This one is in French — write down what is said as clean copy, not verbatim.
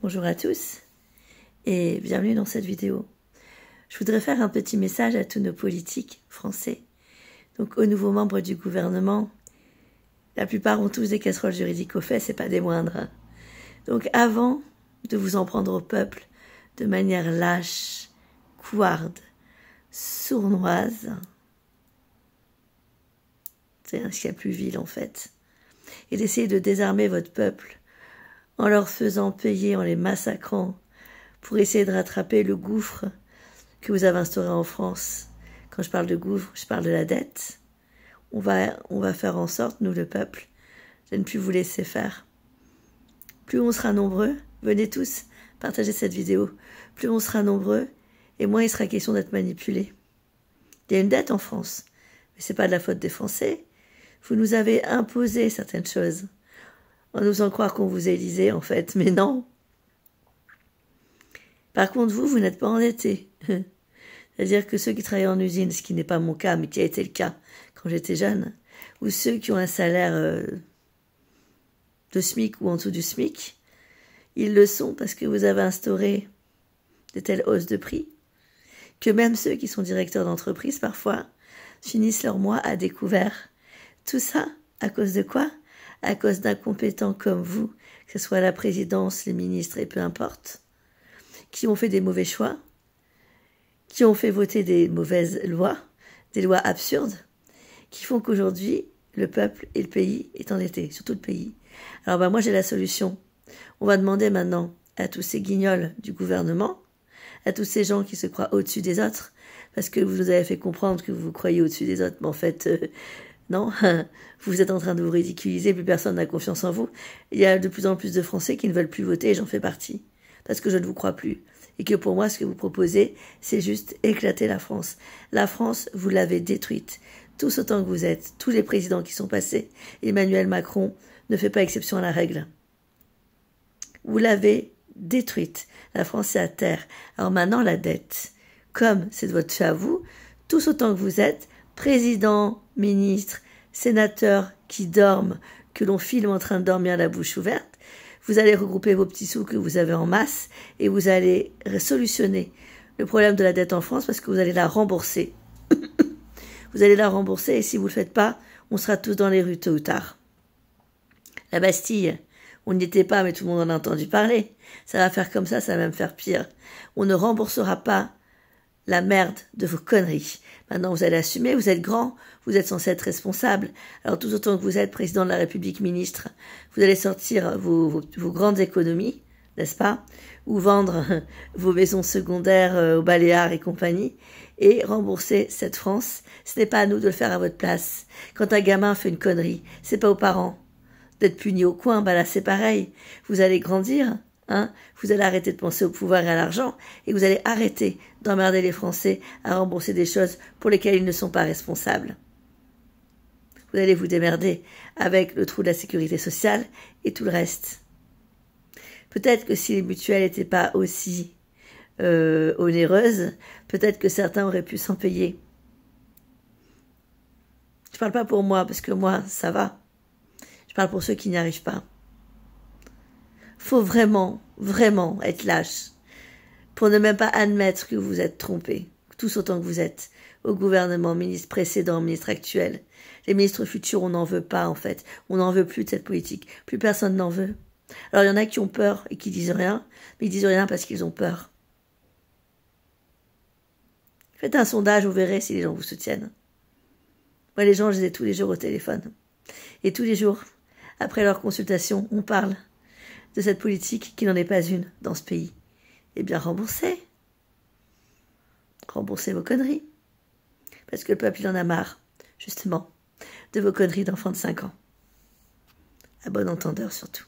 Bonjour à tous et bienvenue dans cette vidéo. Je voudrais faire un petit message à tous nos politiques français, donc aux nouveaux membres du gouvernement. La plupart ont tous des casseroles juridiques au fait, c'est pas des moindres. Donc avant de vous en prendre au peuple de manière lâche, couarde, sournoise, c'est ce qu'il y a plus vil en fait, et d'essayer de désarmer votre peuple en leur faisant payer, en les massacrant, pour essayer de rattraper le gouffre que vous avez instauré en France. Quand je parle de gouffre, je parle de la dette. On va faire en sorte, nous le peuple, de ne plus vous laisser faire. Plus on sera nombreux, venez tous partager cette vidéo, plus on sera nombreux, et moins il sera question d'être manipulé. Il y a une dette en France, mais c'est pas de la faute des Français. Vous nous avez imposé certaines choses, en nous en croire qu'on vous élisait en fait, mais non. Par contre, vous n'êtes pas endettés. C'est-à-dire que ceux qui travaillent en usine, ce qui n'est pas mon cas, mais qui a été le cas quand j'étais jeune, ou ceux qui ont un salaire de SMIC ou en dessous du SMIC, ils le sont parce que vous avez instauré de telles hausses de prix, que même ceux qui sont directeurs d'entreprise, parfois, finissent leur mois à découvert. Tout ça, à cause de quoi ? À cause d'incompétents comme vous, que ce soit la présidence, les ministres et peu importe, qui ont fait des mauvais choix, qui ont fait voter des mauvaises lois, des lois absurdes, qui font qu'aujourd'hui, le peuple et le pays est endetté, surtout le pays. Alors moi j'ai la solution. On va demander maintenant à tous ces guignols du gouvernement, à tous ces gens qui se croient au-dessus des autres, parce que vous nous avez fait comprendre que vous vous croyez au-dessus des autres, mais en fait, non, vous êtes en train de vous ridiculiser, plus personne n'a confiance en vous. Il y a de plus en plus de Français qui ne veulent plus voter, et j'en fais partie, parce que je ne vous crois plus. Et que pour moi, ce que vous proposez, c'est juste éclater la France. La France, vous l'avez détruite. Tous autant que vous êtes, tous les présidents qui sont passés, Emmanuel Macron ne fait pas exception à la règle. Vous l'avez détruite. La France est à terre. Alors maintenant, la dette. Comme c'est de votre fait à vous, tous autant que vous êtes, présidents, ministres, sénateurs qui dorment, que l'on filme en train de dormir la bouche ouverte, vous allez regrouper vos petits sous que vous avez en masse et vous allez solutionner le problème de la dette en France parce que vous allez la rembourser. Vous allez la rembourser et si vous ne le faites pas, on sera tous dans les rues tôt ou tard. La Bastille, on n'y était pas mais tout le monde en a entendu parler. Ça va faire comme ça va même faire pire. On ne remboursera pas la merde de vos conneries. Maintenant, vous allez assumer, vous êtes grand, vous êtes censé être responsable. Alors, tout autant que vous êtes président de la République, ministre, vous allez sortir vos grandes économies, n'est-ce pas ? Ou vendre vos maisons secondaires aux Baléares et compagnie, et rembourser cette France. Ce n'est pas à nous de le faire à votre place. Quand un gamin fait une connerie, c'est pas aux parents d'être punis au coin. Bah là, c'est pareil. Vous allez grandir. Vous allez arrêter de penser au pouvoir et à l'argent et vous allez arrêter d'emmerder les Français à rembourser des choses pour lesquelles ils ne sont pas responsables. Vous allez vous démerder avec le trou de la sécurité sociale et tout le reste. Peut-être que si les mutuelles n'étaient pas aussi onéreuses, peut-être que certains auraient pu s'en payer. Je parle pas pour moi parce que moi, ça va. Je parle pour ceux qui n'y arrivent pas. Faut vraiment, vraiment être lâche pour ne même pas admettre que vous êtes trompés, tous autant que vous êtes, au gouvernement, ministre précédent, ministre actuel. Les ministres futurs, on n'en veut pas en fait. On n'en veut plus de cette politique. Plus personne n'en veut. Alors il y en a qui ont peur et qui disent rien, mais ils disent rien parce qu'ils ont peur. Faites un sondage, vous verrez si les gens vous soutiennent. Moi les gens, je les ai tous les jours au téléphone. Et tous les jours, après leur consultation, on parle de cette politique qui n'en est pas une dans ce pays. Eh bien, remboursez. Remboursez vos conneries. Parce que le peuple, il en a marre, justement, de vos conneries d'enfants de 5 ans. À bon entendeur, surtout.